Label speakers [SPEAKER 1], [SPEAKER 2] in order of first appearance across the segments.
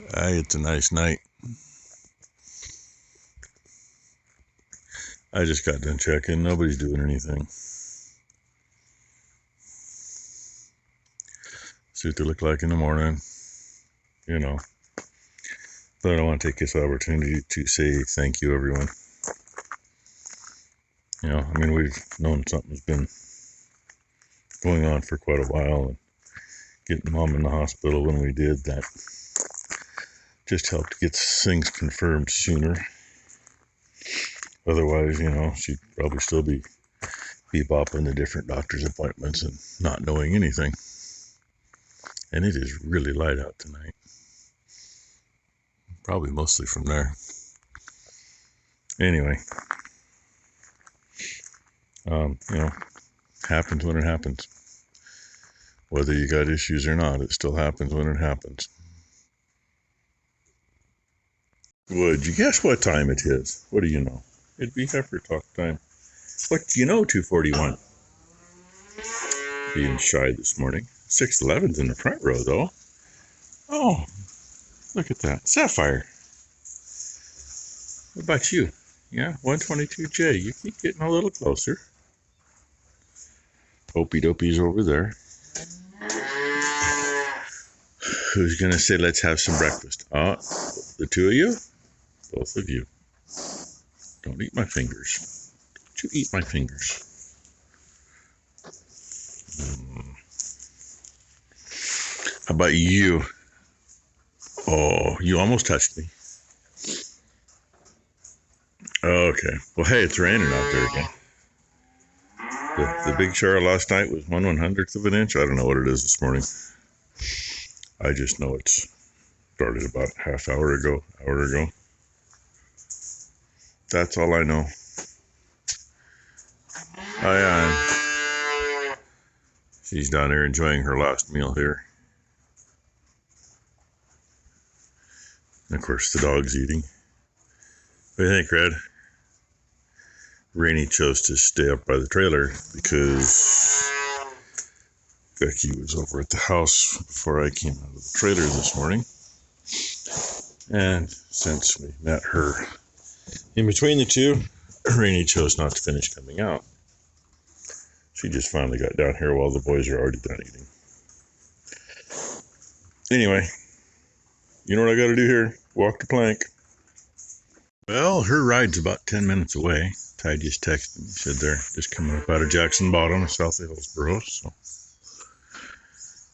[SPEAKER 1] It's a nice night. I just got done checking. Nobody's doing anything. See what they look like in the morning, But I want to take this opportunity to say thank you, everyone. We've known something's been going on for quite a while, and getting Mom in the hospital when we did, that just helped get things confirmed sooner. Otherwise, she'd probably still be bopping to different doctor's appointments and not knowing anything. And it is really light out tonight. Probably mostly from there. Anyway, happens when it happens. Whether you got issues or not, it still happens when it happens. Would you guess what time it is? What do you know? It'd be heifer talk time. What do you know, 241? Being shy this morning. 611's in the front row, though. Oh, look at that. Sapphire. What about you? Yeah, 122J. You keep getting a little closer. Opie Dopey's over there. Who's going to say, let's have some breakfast? The two of you? Both of you. Don't eat my fingers. Don't you eat my fingers. How about you? Oh, you almost touched me. Okay. Well, hey, it's raining out there again. The big shower last night was 1/100th of an inch. I don't know what it is this morning. I just know it's started about half hour ago. That's all I know. She's down there enjoying her last meal here. And of course, the dog's eating. What do you think, Red? Rainey chose to stay up by the trailer because Becky was over at the house before I came out of the trailer this morning. And since we met her in between the two, Rainey chose not to finish coming out. She just finally got down here while the boys are already done eating. Anyway, you know what I got to do here? Walk the plank. Well, her ride's about 10 minutes away. Ty just texted me. He said they're just coming up out of Jackson Bottom, south of Hillsboro. So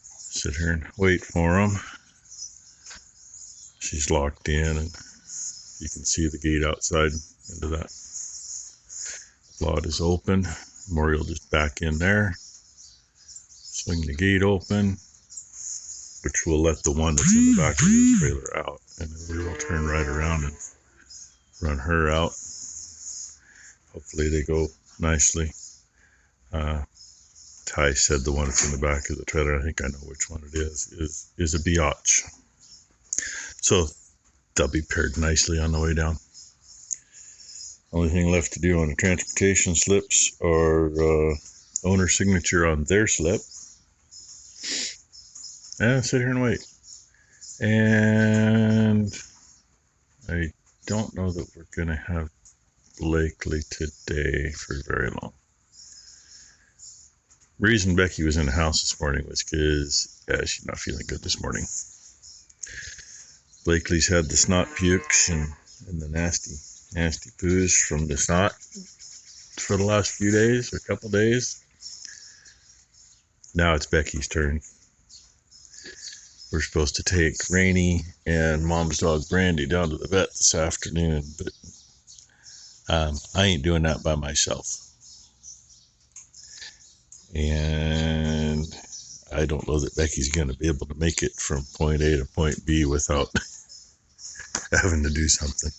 [SPEAKER 1] sit here and wait for them. She's locked in, and you can see the gate outside into that lot is open. Maury will just back in there, swing the gate open, which will let the one that's in the back of the trailer out, and then we will turn right around and run her out. Hopefully they go nicely. Ty said the one that's in the back of the trailer, I think I know which one it is a beyoche. So they'll be paired nicely on the way down. Only thing left to do on the transportation slips are owner signature on their slip. And sit here and wait. And I don't know that we're going to have Blakely today for very long. The reason Becky was in the house this morning was because she's not feeling good this morning. Blakely's had the snot pukes and the nasty poos from the snot for the last few days, or a couple days. Now it's Becky's turn. We're supposed to take Rainey and Mom's dog Brandy down to the vet this afternoon, but I ain't doing that by myself. And I don't know that Becky's going to be able to make it from point A to point B without having to do something.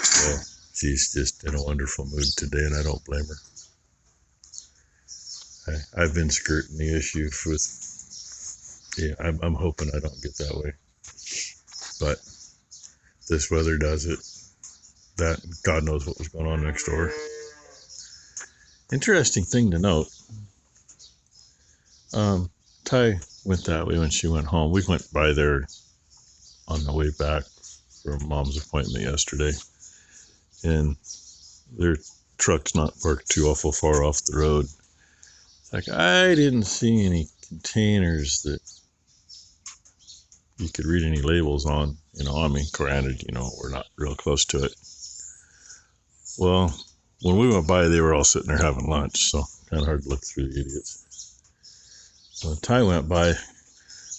[SPEAKER 1] So she's just in a wonderful mood today, and I don't blame her. I've been skirting the issue I'm hoping I don't get that way. But this weather does it. That God knows what was going on next door. Interesting thing to note. Ty went that way when she went home. We went by there on the way back from Mom's appointment yesterday, and their truck's not parked too awful far off the road. Like, I didn't see any containers that you could read any labels on. You know, I mean, granted, you know, we're not real close to it. Well, when we went by, they were all sitting there having lunch, so kind of hard to look through the idiots. So when Ty went by,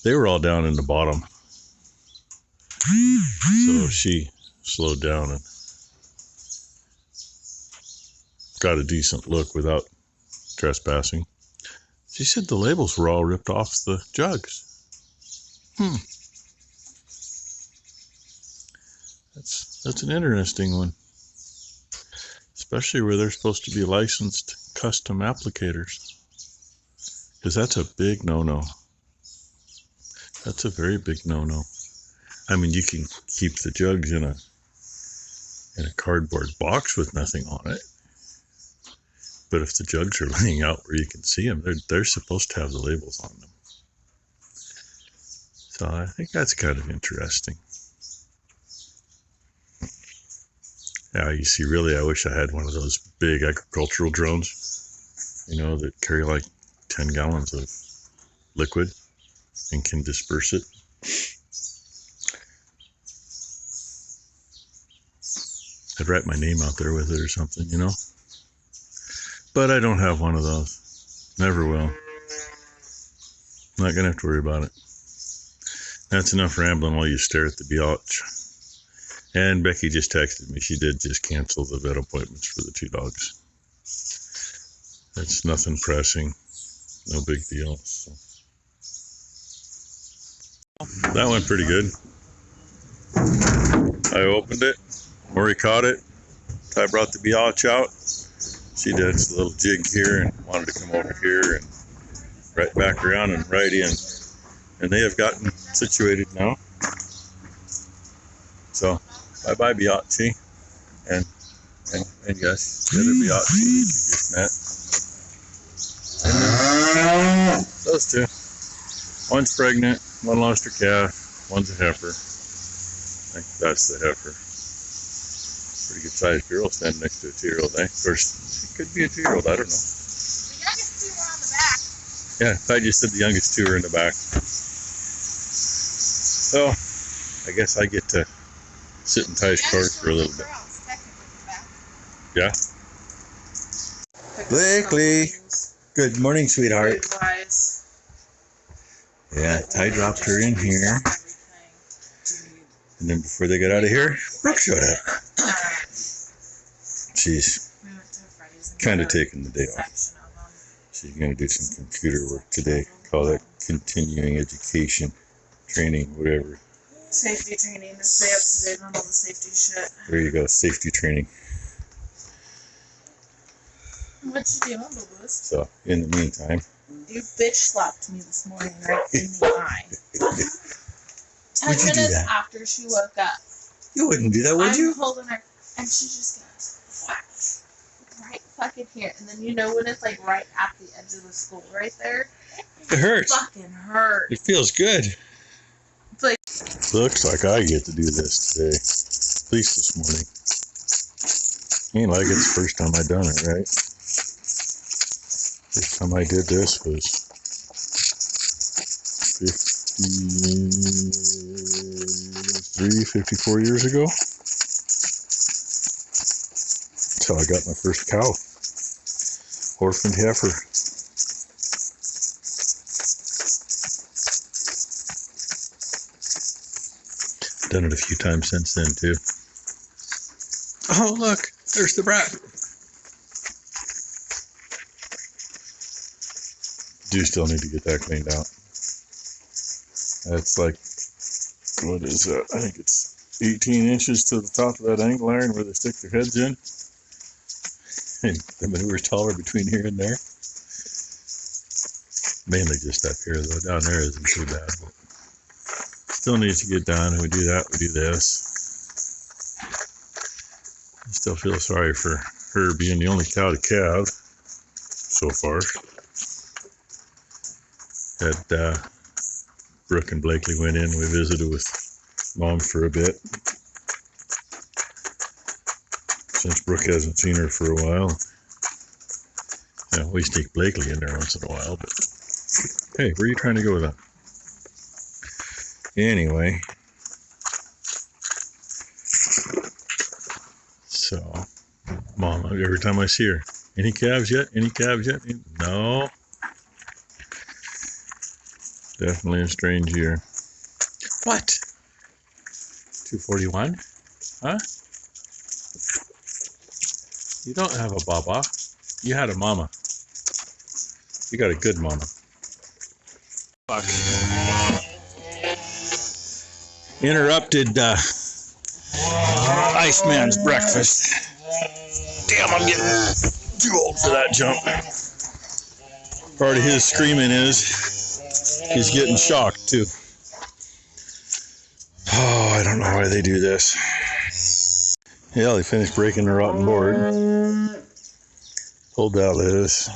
[SPEAKER 1] they were all down in the bottom. So she slowed down and got a decent look without trespassing. She said the labels were all ripped off the jugs. That's an interesting one. Especially where they're supposed to be licensed custom applicators. Because that's a big no-no. That's a very big no-no. I mean, you can keep the jugs in a cardboard box with nothing on it. But if the jugs are laying out where you can see them, they're supposed to have the labels on them. So I think that's kind of interesting. Yeah, you see, really, I wish I had one of those big agricultural drones, you know, that carry like 10 gallons of liquid and can disperse it. I'd write my name out there with it or something, you know. But I don't have one of those. Never will. Not gonna have to worry about it. That's enough rambling while you stare at the beyoche. And Becky just texted me. She did just cancel the vet appointments for the 2 dogs. That's nothing pressing. No big deal. So. That went pretty good. I opened it. Maury caught it. Ty brought the beyoche out. She did a little jig here and wanted to come over here and right back around and right in. And they have gotten situated now. So, bye-bye beyoche. And yes, the other beyoche you just met. And those 2. One's pregnant, one lost her calf, one's a heifer. I think that's the heifer. Pretty good sized girl standing next to a 2-year-old, eh? Of course, she could be a 2-year-old, I don't know.
[SPEAKER 2] The youngest 2 were on the back.
[SPEAKER 1] Yeah, I just said the youngest 2 are in the back. So, I guess I get to sit in Ty's car for a little bit. Yeah? Blakely! Good morning, sweetheart. Yeah, Ty dropped her in here. And then before they got out of here, Brooke showed up. She's kind of taking the day off. She's going to do some computer work today. Call that continuing education, training, whatever.
[SPEAKER 2] Safety training to stay up to date on all the safety shit.
[SPEAKER 1] There you go, safety training.
[SPEAKER 2] What you doing, boo-boos?
[SPEAKER 1] So, in the meantime.
[SPEAKER 2] You bitch slapped me this morning right in the eye. 10 minutes after she woke up.
[SPEAKER 1] You wouldn't do that, would you?
[SPEAKER 2] I'm holding her, and she just goes, whack, right fucking here. And then you know when it's like right at the edge of the school right there?
[SPEAKER 1] It hurts.
[SPEAKER 2] It fucking hurts.
[SPEAKER 1] It feels good.
[SPEAKER 2] It's like...
[SPEAKER 1] Looks like I get to do this today. At least this morning. Ain't like it's the first time I done it, right? First time I did this was 54 years ago. That's how I got my first cow. Orphaned heifer. Done it a few times since then, too. Oh, look, there's the brat. Do still need to get that cleaned out. That's like, what is that? I think it's 18 inches to the top of that angle iron where they stick their heads in. And the manure's taller between here and there. Mainly just up here, though. Down there isn't too bad. But still needs to get done. And we do that, we do this. I still feel sorry for her being the only cow to calve so far. Had Brooke and Blakely went in. We visited with Mom for a bit. Since Brooke hasn't seen her for a while. Yeah, we sneak Blakely in there once in a while, but hey, where are you trying to go with that? Anyway, so Mom, every time I see her, any calves yet? Any calves yet? No. Definitely a strange year. What? 241? Huh? You don't have a baba. You had a mama. You got a good mama. Fuck. Interrupted Iceman's breakfast. Damn, I'm getting too old for that jump. Part of his screaming is he's getting shocked too. Oh, I don't know why they do this. Yeah, they finished breaking the rotten board. Pulled that lettuce.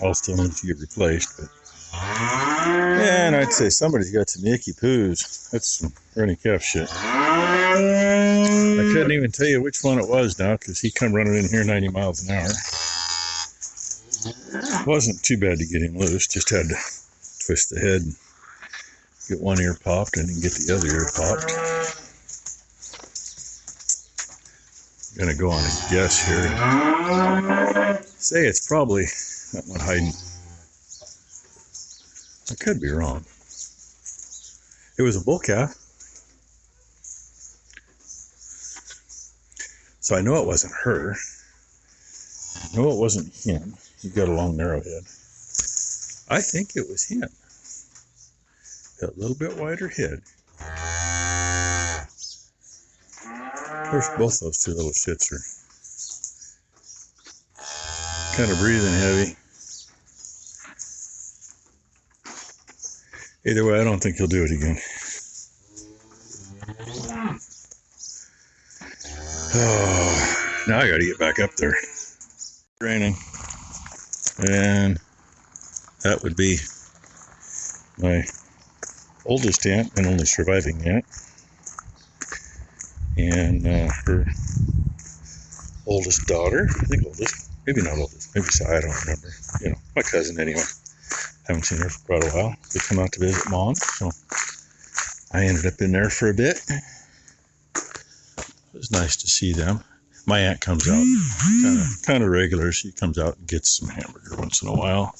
[SPEAKER 1] All still need to get replaced, but yeah, and I'd say somebody's got some icky poos. That's some running calf shit. I couldn't even tell you which one it was now because he come running in here 90 miles an hour. It wasn't too bad to get him loose, just had to twist the head and get one ear popped and then get the other ear popped. I'm gonna go on a guess here. Say it's probably that one hiding. I could be wrong. It was a bull calf. So I know it wasn't her. I know it wasn't him. He got a long narrow head. I think it was him. That little bit wider head. Of course, both those two little shits are kind of breathing heavy. Either way, I don't think he'll do it again. Oh, now I gotta get back up there. Raining. And that would be my oldest aunt and only surviving aunt. And her oldest daughter, I think oldest, maybe not oldest, maybe so, I don't remember. You know, my cousin anyway. Haven't seen her for quite a while. They come out to visit Mom, so I ended up in there for a bit. It was nice to see them. My aunt comes out kind of regular. She comes out and gets some hamburger once in a while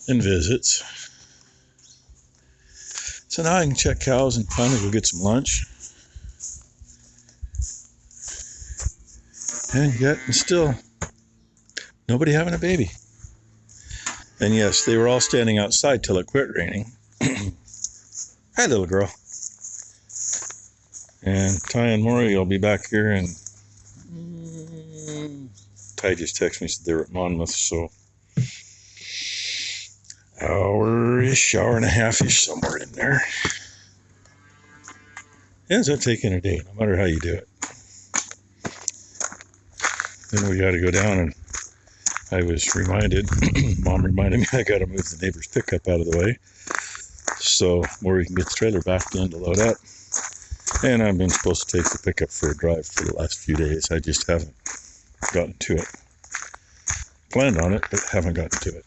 [SPEAKER 1] and visits. So now I can check cows and finally go get some lunch. And yet, and still, nobody having a baby. And yes, they were all standing outside till it quit raining. Hi, little girl. And Ty and Morys will be back here, and Ty just texted me, said they were at Monmouth, so hour-ish, hour and a half-ish, somewhere in there. It ends up taking a day, no matter how you do it. Then we got to go down, and I was reminded, Mom reminded me I got to move the neighbor's pickup out of the way so Morys can get the trailer back in to load up. And I've been supposed to take the pickup for a drive for the last few days. I just haven't gotten to it. Planned on it, but haven't gotten to it.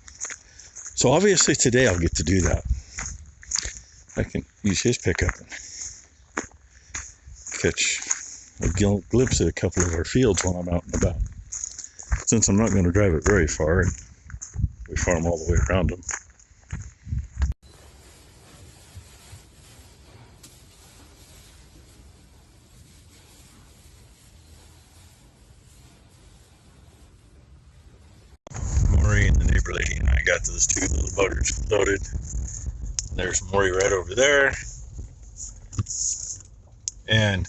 [SPEAKER 1] So obviously today I'll get to do that. I can use his pickup and catch a glimpse at a couple of our fields while I'm out and about. Since I'm not going to drive it very far, and we farm all the way around them. Morys and the neighbor lady and I got those two little buggers loaded. There's Morys right over there. And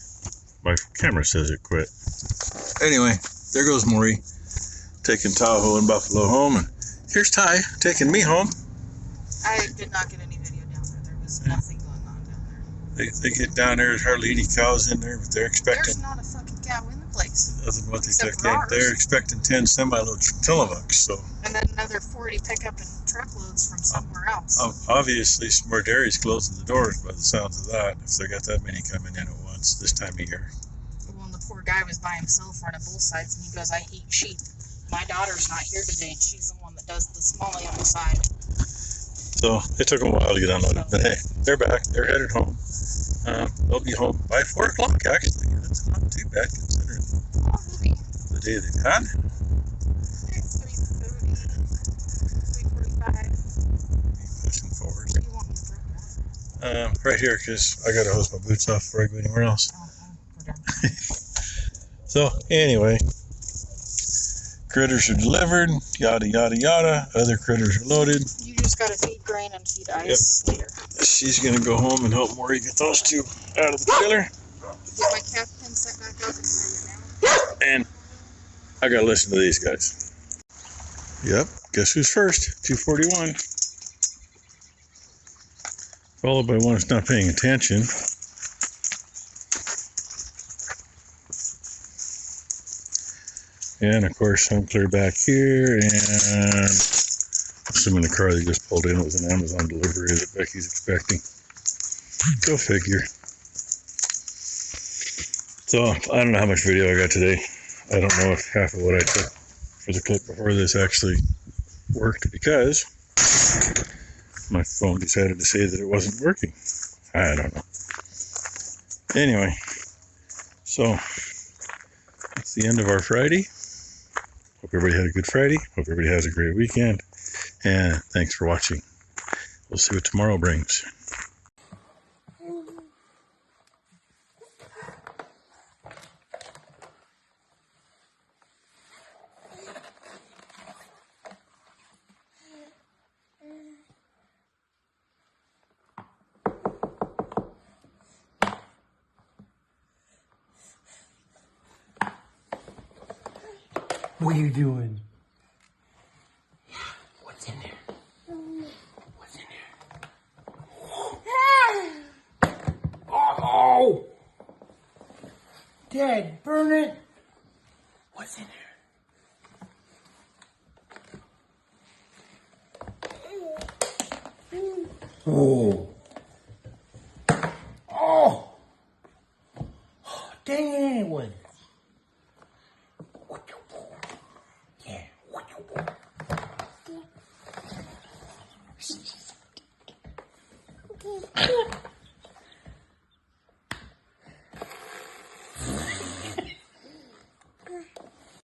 [SPEAKER 1] my camera says it quit. Anyway, there goes Morys. Taking Tahoe and Buffalo home, and here's Ty taking me home.
[SPEAKER 2] I did not get any video down there. There was nothing going on down there.
[SPEAKER 1] They get down there, there's hardly any cows in there, but they're expecting.
[SPEAKER 2] There's not a fucking cow in the place. place.
[SPEAKER 1] That's what they
[SPEAKER 2] Except
[SPEAKER 1] took
[SPEAKER 2] for
[SPEAKER 1] in.
[SPEAKER 2] ours.
[SPEAKER 1] They're expecting 10 semi-loads from Tillamook, so.
[SPEAKER 2] And then another 40 pickup and truckloads from somewhere else.
[SPEAKER 1] Obviously, some more dairies closing the doors by the sounds of that, if they got that many coming in at once this time of year.
[SPEAKER 2] Well, and the poor guy was by himself running both sides, and he goes, I hate sheep. My daughter's not here today, and she's the one that does the small animal side.
[SPEAKER 1] So it took them a while to get unloaded, but hey, they're back. They're headed home. They'll be home by 4 o'clock, actually. That's not too bad considering the day they've had.
[SPEAKER 2] It's 3:30, 3:45.
[SPEAKER 1] Pushing forward.
[SPEAKER 2] Where do you want me to drop that?
[SPEAKER 1] Right here, because I got to hose my boots off before I go anywhere else.
[SPEAKER 2] We're done.
[SPEAKER 1] So, anyway, critters are delivered, yada, yada, yada. Other critters are loaded.
[SPEAKER 2] You just gotta feed grain and feed ice later.
[SPEAKER 1] She's going to go home and help Maury get those two out of the trailer.
[SPEAKER 2] Get my calf pin set back up and tie it down.
[SPEAKER 1] And I got to listen to these guys. Yep, guess who's first? 241. Followed by one that's not paying attention. And of course, I'm clear back here, and assuming the car they just pulled in was an Amazon delivery that Becky's expecting. Go figure. So, I don't know how much video I got today. I don't know if half of what I took for the clip before this actually worked, because my phone decided to say that it wasn't working. I don't know. Anyway, so that's the end of our Friday. Hope everybody had a good Friday. Hope everybody has a great weekend. And thanks for watching. We'll see what tomorrow brings.
[SPEAKER 3] What are you doing? What's in there? What's in there? Oh! Dad, burn it! What's in there? Oh!